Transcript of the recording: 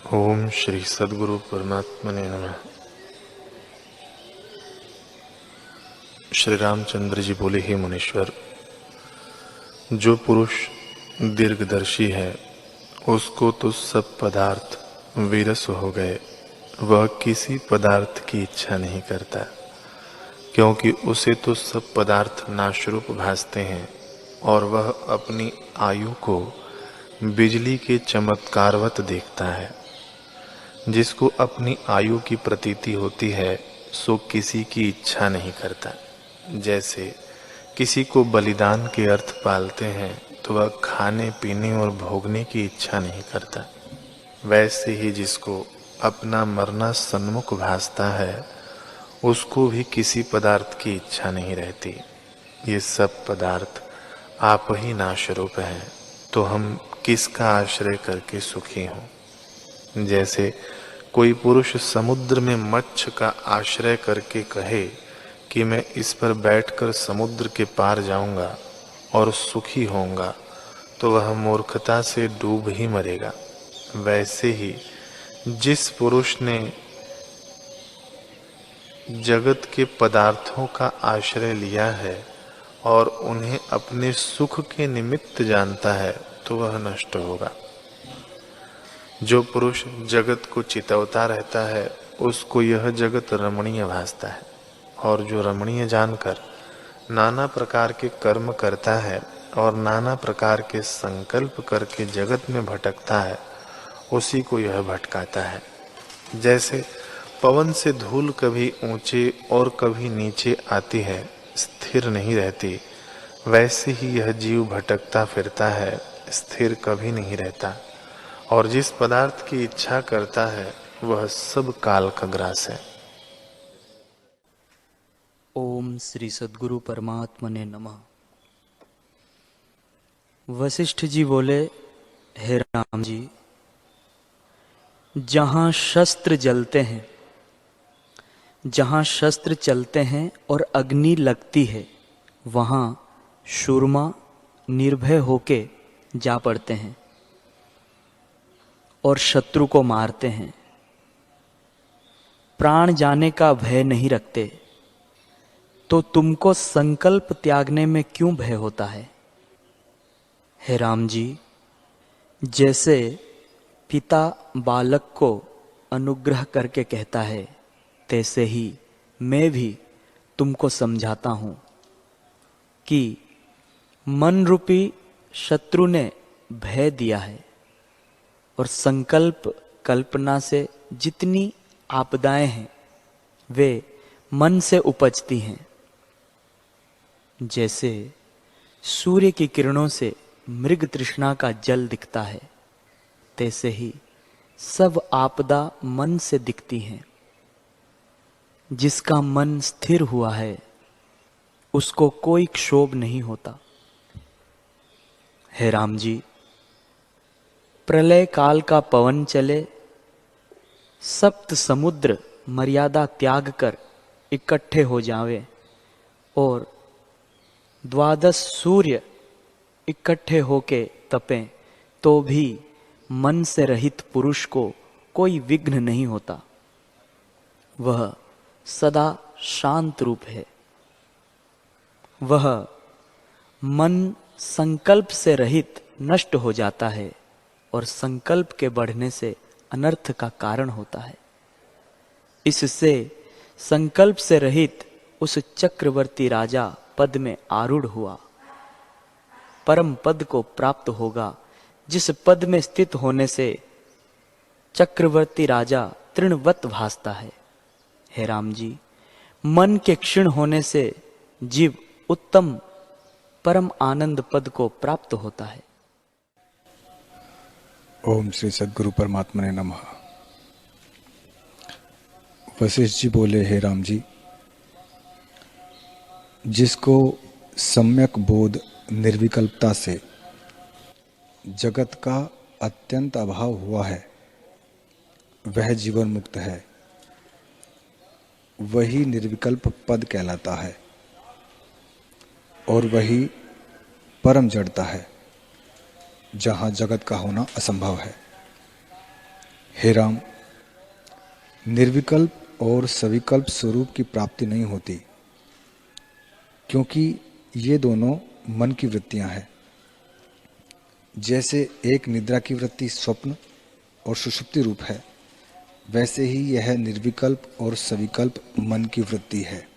ओम श्री सद्गुरु परमात्मने नमः। श्री रामचंद्र जी बोले, हे मुनीश्वर, जो पुरुष दीर्घदर्शी है उसको तो सब पदार्थ विरस हो गए, वह किसी पदार्थ की इच्छा नहीं करता, क्योंकि उसे तो सब पदार्थ नाशरूप भासते हैं और वह अपनी आयु को बिजली के चमत्कारवत देखता है। जिसको अपनी आयु की प्रतीति होती है सो किसी की इच्छा नहीं करता। जैसे किसी को बलिदान के अर्थ पालते हैं तो वह खाने पीने और भोगने की इच्छा नहीं करता, वैसे ही जिसको अपना मरना सन्मुख भासता है उसको भी किसी पदार्थ की इच्छा नहीं रहती। ये सब पदार्थ आप ही नाशरूप हैं, तो हम किसका आश्रय करके सुखी हों। जैसे कोई पुरुष समुद्र में मच्छ का आश्रय करके कहे कि मैं इस पर बैठकर समुद्र के पार जाऊंगा और सुखी होऊंगा, तो वह मूर्खता से डूब ही मरेगा। वैसे ही जिस पुरुष ने जगत के पदार्थों का आश्रय लिया है और उन्हें अपने सुख के निमित्त जानता है तो वह नष्ट होगा। जो पुरुष जगत को चितवता रहता है उसको यह जगत रमणीय भासता है, और जो रमणीय जानकर नाना प्रकार के कर्म करता है और नाना प्रकार के संकल्प करके जगत में भटकता है उसी को यह भटकाता है। जैसे पवन से धूल कभी ऊंचे और कभी नीचे आती है, स्थिर नहीं रहती, वैसे ही यह जीव भटकता फिरता है, स्थिर कभी नहीं रहता। और जिस पदार्थ की इच्छा करता है वह सब काल का ग्रास है। ओम श्री सद्गुरु परमात्मने नमः। वशिष्ठ जी बोले, हे राम जी, जहाँ शस्त्र जलते हैं, जहाँ शस्त्र चलते हैं और अग्नि लगती है, वहाँ शूरमा निर्भय होके जा पड़ते हैं और शत्रु को मारते हैं। प्राण जाने का भय नहीं रखते, तो तुमको संकल्प त्यागने में क्यों भय होता है। हे राम जी, जैसे पिता बालक को अनुग्रह करके कहता है, तैसे ही मैं भी तुमको समझाता हूं कि मन रूपी शत्रु ने भय दिया है और संकल्प कल्पना से जितनी आपदाएं हैं वे मन से उपजती हैं। जैसे सूर्य की किरणों से मृग तृष्णा का जल दिखता है, तैसे ही सब आपदा मन से दिखती हैं। जिसका मन स्थिर हुआ है उसको कोई क्षोभ नहीं होता। हे राम जी, प्रलय काल का पवन चले, सप्त समुद्र मर्यादा त्याग कर इकट्ठे हो जावे और 12 सूर्य इकट्ठे होके तपें, तो भी मन से रहित पुरुष को कोई विघ्न नहीं होता। वह सदा शांत रूप है। वह मन संकल्प से रहित नष्ट हो जाता है और संकल्प के बढ़ने से अनर्थ का कारण होता है। इससे संकल्प से रहित उस चक्रवर्ती राजा पद में आरूढ़ हुआ। परम पद को प्राप्त होगा, जिस पद में स्थित होने से चक्रवर्ती राजा तृणवत भासता है। हे राम जी, मन के क्षीण होने से जीव उत्तम परम आनंद पद को प्राप्त होता है। ओम श्री सद्गुरु परमात्मने नमः। वशिष्ठ जी बोले, हे राम जी, जिसको सम्यक बोध निर्विकल्पता से जगत का अत्यंत अभाव हुआ है वह जीवन मुक्त है। वही निर्विकल्प पद कहलाता है और वही परम जड़ता है, जहाँ जगत का होना असंभव है। हे राम, निर्विकल्प और सविकल्प स्वरूप की प्राप्ति नहीं होती, क्योंकि ये दोनों मन की वृत्तियां हैं। जैसे एक निद्रा की वृत्ति स्वप्न और सुषुप्ति रूप है, वैसे ही यह निर्विकल्प और सविकल्प मन की वृत्ति है।